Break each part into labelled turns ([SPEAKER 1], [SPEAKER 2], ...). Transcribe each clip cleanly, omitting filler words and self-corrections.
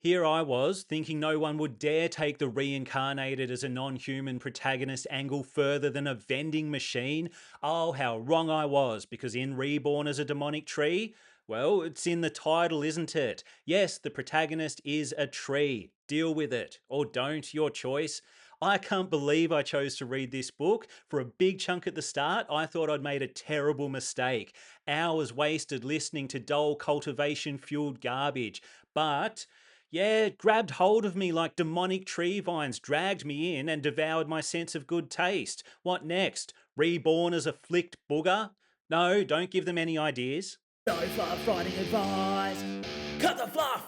[SPEAKER 1] Here I was, thinking no one would dare take the reincarnated as a non-human protagonist angle further than a vending machine. Oh, how wrong I was, because in Reborn as a demonic tree, well, it's in the title, isn't it? Yes, the protagonist is a tree. Deal with it, or don't, your choice. I can't believe I chose to read this book. For a big chunk at the start, I thought I'd made a terrible mistake. Hours wasted listening to dull cultivation-fueled garbage. But yeah, it grabbed hold of me like demonic tree vines, dragged me in and devoured my sense of good taste. What next? Reborn as a flicked booger? No, don't give them any ideas.
[SPEAKER 2] No fluff writing advice. Cut the fluff!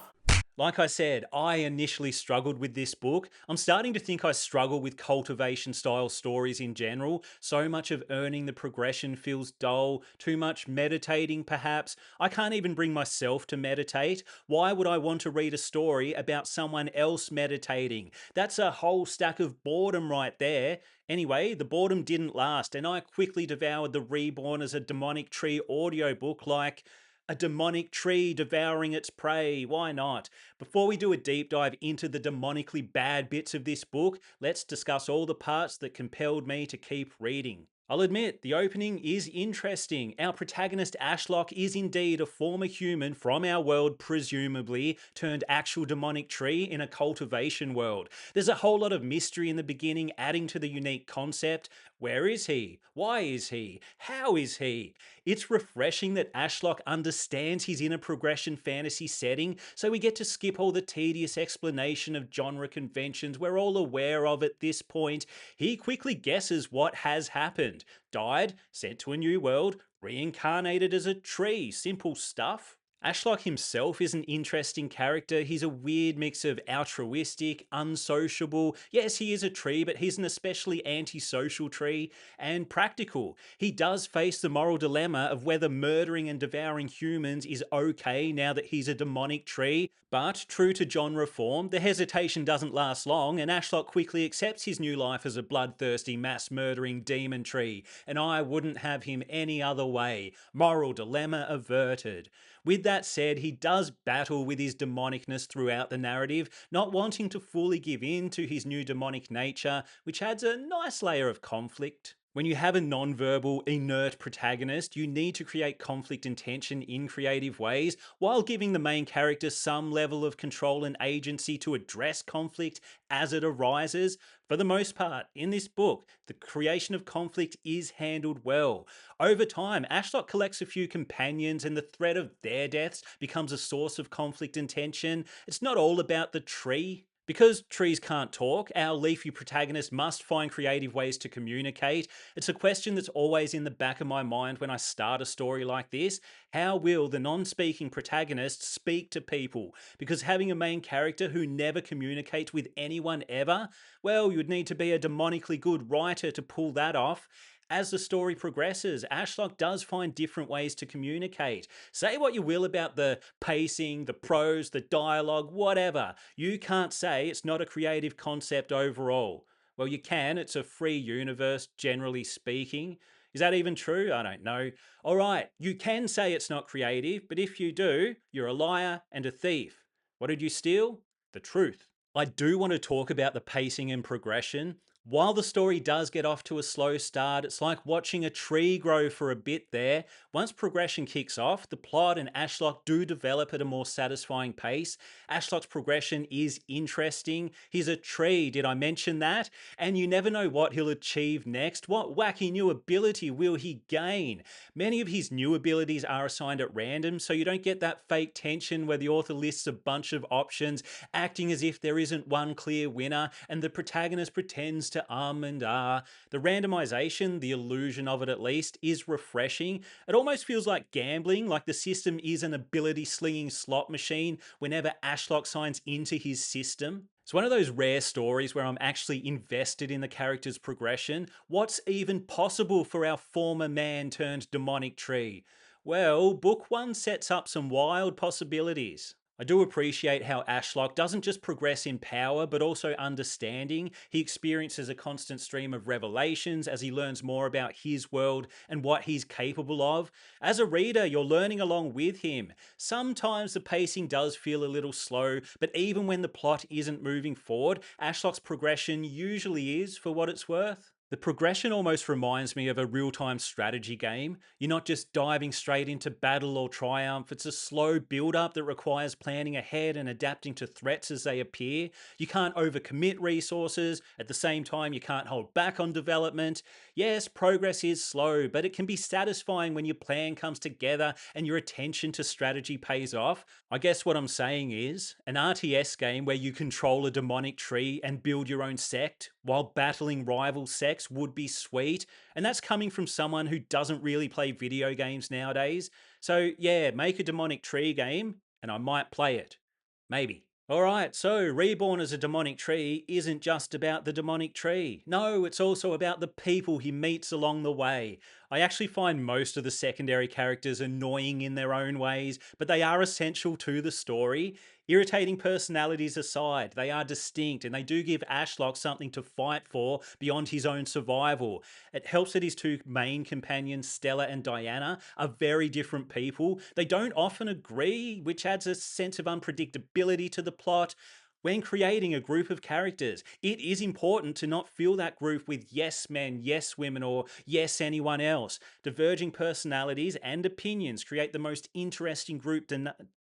[SPEAKER 1] Like I said, I initially struggled with this book. I'm starting to think I struggle with cultivation style stories in general. So much of earning the progression feels dull, too much meditating perhaps. I can't even bring myself to meditate. Why would I want to read a story about someone else meditating? That's a whole stack of boredom right there. Anyway, the boredom didn't last, and I quickly devoured The Reborn as a demonic tree audiobook like a demonic tree devouring its prey. Why not? Before we do a deep dive into the demonically bad bits of this book, let's discuss all the parts that compelled me to keep reading. I'll admit, the opening is interesting. Our protagonist Ashlock is indeed a former human from our world, presumably, turned actual demonic tree in a cultivation world. There's a whole lot of mystery in the beginning, adding to the unique concept. Where is he? Why is he? How is he? It's refreshing that Ashlock understands he's in a progression fantasy setting, so we get to skip all the tedious explanation of genre conventions we're all aware of at this point. He quickly guesses what has happened. Died, sent to a new world, reincarnated as a tree. Simple stuff. Ashlock himself is an interesting character. He's a weird mix of altruistic, unsociable. Yes, he is a tree, but he's an especially antisocial tree, and practical. He does face the moral dilemma of whether murdering and devouring humans is okay now that he's a demonic tree. But true to genre form, the hesitation doesn't last long, and Ashlock quickly accepts his new life as a bloodthirsty, mass-murdering demon tree, and I wouldn't have him any other way. Moral dilemma averted. With that said, he does battle with his demonicness throughout the narrative, not wanting to fully give in to his new demonic nature, which adds a nice layer of conflict. When you have a non-verbal, inert protagonist, you need to create conflict and tension in creative ways, while giving the main character some level of control and agency to address conflict as it arises. For the most part, in this book, the creation of conflict is handled well. Over time, Ashlock collects a few companions, and the threat of their deaths becomes a source of conflict and tension. It's not all about the tree. Because trees can't talk, our leafy protagonist must find creative ways to communicate. It's a question that's always in the back of my mind when I start a story like this. How will the non-speaking protagonist speak to people? Because having a main character who never communicates with anyone ever, well, you'd need to be a demonically good writer to pull that off. As the story progresses, Ashlock does find different ways to communicate. Say what you will about the pacing, the prose, the dialogue, whatever. You can't say it's not a creative concept overall. Well, you can. It's a free universe, generally speaking. Is that even true? I don't know. All right, you can say it's not creative, but if you do, you're a liar and a thief. What did you steal? The truth. I do want to talk about the pacing and progression. While the story does get off to a slow start, it's like watching a tree grow for a bit there. Once progression kicks off, the plot and Ashlock do develop at a more satisfying pace. Ashlock's progression is interesting. He's a tree, did I mention that? And you never know what he'll achieve next. What wacky new ability will he gain? Many of his new abilities are assigned at random, so you don't get that fake tension where the author lists a bunch of options, acting as if there isn't one clear winner, and the protagonist pretends to and ah. The randomization, the illusion of it at least, is refreshing. It almost feels like gambling, like the system is an ability slinging slot machine whenever Ashlock signs into his system. It's one of those rare stories where I'm actually invested in the character's progression. What's even possible for our former man turned demonic tree? Well, book one sets up some wild possibilities. I do appreciate how Ashlock doesn't just progress in power, but also understanding. He experiences a constant stream of revelations as he learns more about his world and what he's capable of. As a reader, you're learning along with him. Sometimes the pacing does feel a little slow, but even when the plot isn't moving forward, Ashlock's progression usually is for what it's worth. The progression almost reminds me of a real time strategy game. You're not just diving straight into battle or triumph, it's a slow build up that requires planning ahead and adapting to threats as they appear. You can't overcommit resources, at the same time, you can't hold back on development. Yes, progress is slow, but it can be satisfying when your plan comes together and your attention to strategy pays off. I guess what I'm saying is an RTS game where you control a demonic tree and build your own sect while battling rival sects would be sweet. And that's coming from someone who doesn't really play video games nowadays. So, yeah, make a demonic tree game and I might play it. Maybe. Alright, so Reborn as a demonic tree isn't just about the demonic tree. No, it's also about the people he meets along the way. I actually find most of the secondary characters annoying in their own ways, but they are essential to the story. Irritating personalities aside, they are distinct and they do give Ashlock something to fight for beyond his own survival. It helps that his two main companions, Stella and Diana, are very different people. They don't often agree, which adds a sense of unpredictability to the plot. When creating a group of characters, it is important to not fill that group with yes men, yes women, or yes anyone else. Diverging personalities and opinions create the most interesting group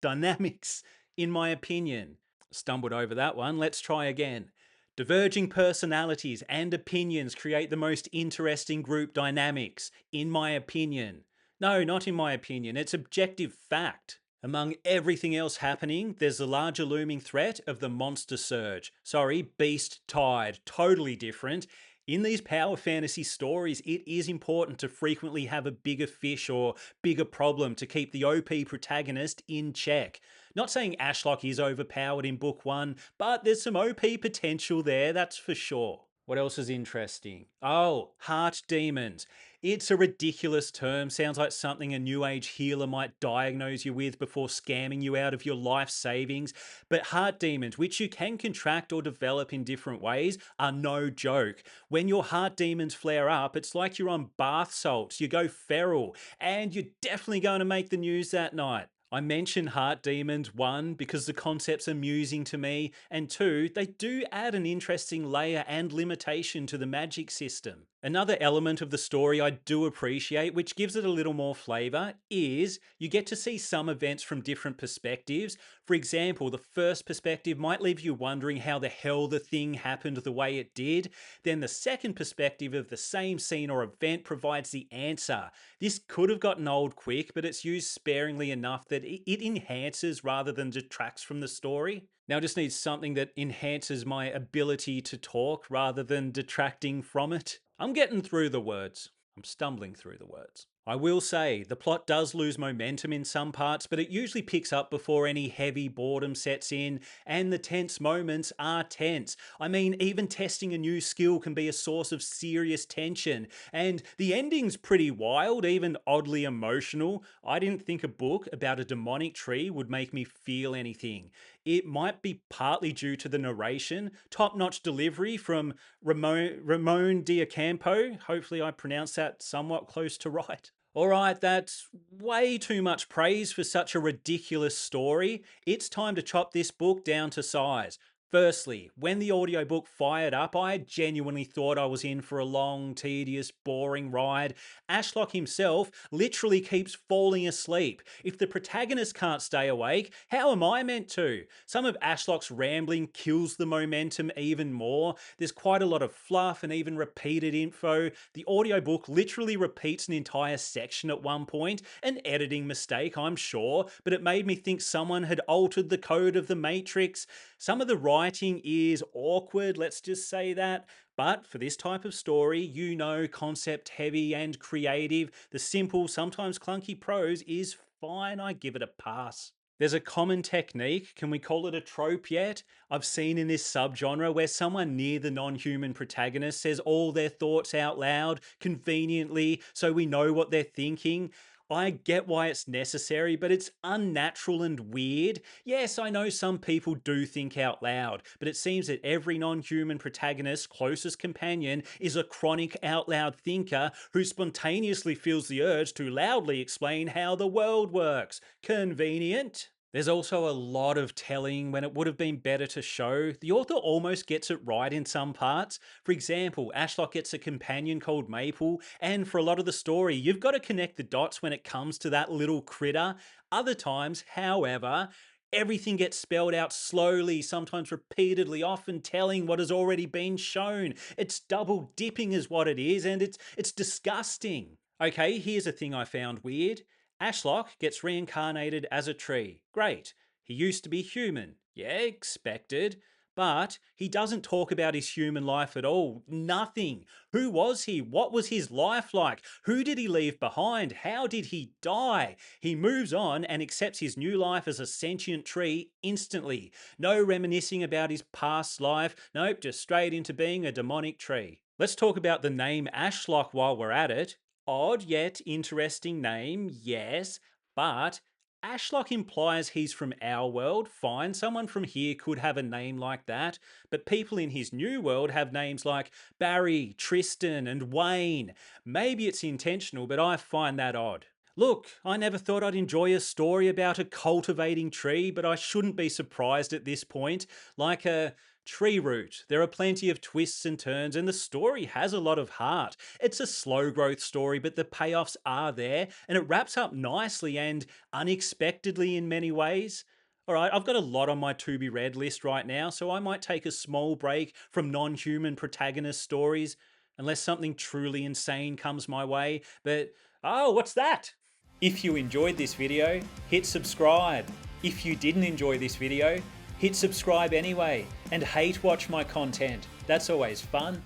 [SPEAKER 1] dynamics, in my opinion. Stumbled over that one. Let's try again. Diverging personalities and opinions create the most interesting group dynamics, in my opinion. No, not in my opinion. It's objective fact. Among everything else happening, there's the larger looming threat of the monster surge. Sorry, beast tide. Totally different. In these power fantasy stories, it is important to frequently have a bigger fish or bigger problem to keep the OP protagonist in check. Not saying Ashlock is overpowered in book one, but there's some OP potential there, that's for sure. What else is interesting? Oh, heart demons. It's a ridiculous term. Sounds like something a new age healer might diagnose you with before scamming you out of your life savings. But heart demons, which you can contract or develop in different ways, are no joke. When your heart demons flare up, it's like you're on bath salts. You go feral, and you're definitely going to make the news that night. I mention heart demons, one, because the concept's amusing to me, and two, they do add an interesting layer and limitation to the magic system. Another element of the story I do appreciate, which gives it a little more flavour, is you get to see some events from different perspectives. For example, the first perspective might leave you wondering how the hell the thing happened the way it did. Then the second perspective of the same scene or event provides the answer. This could have gotten old quick, but it's used sparingly enough that it enhances rather than detracts from the story. Now I just need something that enhances my ability to talk rather than detracting from it. I'm getting through the words. I'm stumbling through the words. I will say, the plot does lose momentum in some parts, but it usually picks up before any heavy boredom sets in, and the tense moments are tense. I mean, even testing a new skill can be a source of serious tension, and the ending's pretty wild, even oddly emotional. I didn't think a book about a demonic tree would make me feel anything. It might be partly due to the narration, top-notch delivery from Ramon Diacampo. Hopefully I pronounced that somewhat close to right. All right, that's way too much praise for such a ridiculous story. It's time to chop this book down to size. Firstly, when the audiobook fired up, I genuinely thought I was in for a long, tedious, boring ride. Ashlock himself literally keeps falling asleep. If the protagonist can't stay awake, how am I meant to? Some of Ashlock's rambling kills the momentum even more. There's quite a lot of fluff and even repeated info. The audiobook literally repeats an entire section at one point, an editing mistake, I'm sure, but it made me think someone had altered the code of the Matrix. Some of the writing is awkward, let's just say that. But for this type of story, you know, concept heavy and creative, the simple, sometimes clunky prose is fine. I give it a pass. There's a common technique, can we call it a trope yet? I've seen in this subgenre where someone near the non-human protagonist says all their thoughts out loud, conveniently, so we know what they're thinking. I get why it's necessary, but it's unnatural and weird. Yes, I know some people do think out loud, but it seems that every non human protagonist's closest companion is a chronic out loud thinker who spontaneously feels the urge to loudly explain how the world works. Convenient? There's also a lot of telling when it would have been better to show. The author almost gets it right in some parts. For example, Ashlock gets a companion called Maple, and for a lot of the story, you've got to connect the dots when it comes to that little critter. Other times, however, everything gets spelled out slowly, sometimes repeatedly, often telling what has already been shown. It's double dipping, is what it is, and it's disgusting. Okay, here's a thing I found weird. Ashlock gets reincarnated as a tree. Great. He used to be human. Yeah, expected. But he doesn't talk about his human life at all. Nothing. Who was he? What was his life like? Who did he leave behind? How did he die? He moves on and accepts his new life as a sentient tree instantly. No reminiscing about his past life. Nope, just straight into being a demonic tree. Let's talk about the name Ashlock while we're at it. Odd yet interesting name, yes, but Ashlock implies he's from our world. Fine, someone from here could have a name like that, but people in his new world have names like Barry, Tristan, and Wayne. Maybe it's intentional, but I find that odd. Look, I never thought I'd enjoy a story about a cultivating tree, but I shouldn't be surprised at this point. Like a tree root, there are plenty of twists and turns, and the story has a lot of heart. It's a slow growth story, but the payoffs are there, and it wraps up nicely and unexpectedly in many ways. All right, I've got a lot on my to be read list right now, so I might take a small break from non human protagonist stories unless something truly insane comes my way. But oh, what's that? If you enjoyed this video, hit subscribe. If you didn't enjoy this video, hit subscribe anyway and hate watch my content. That's always fun.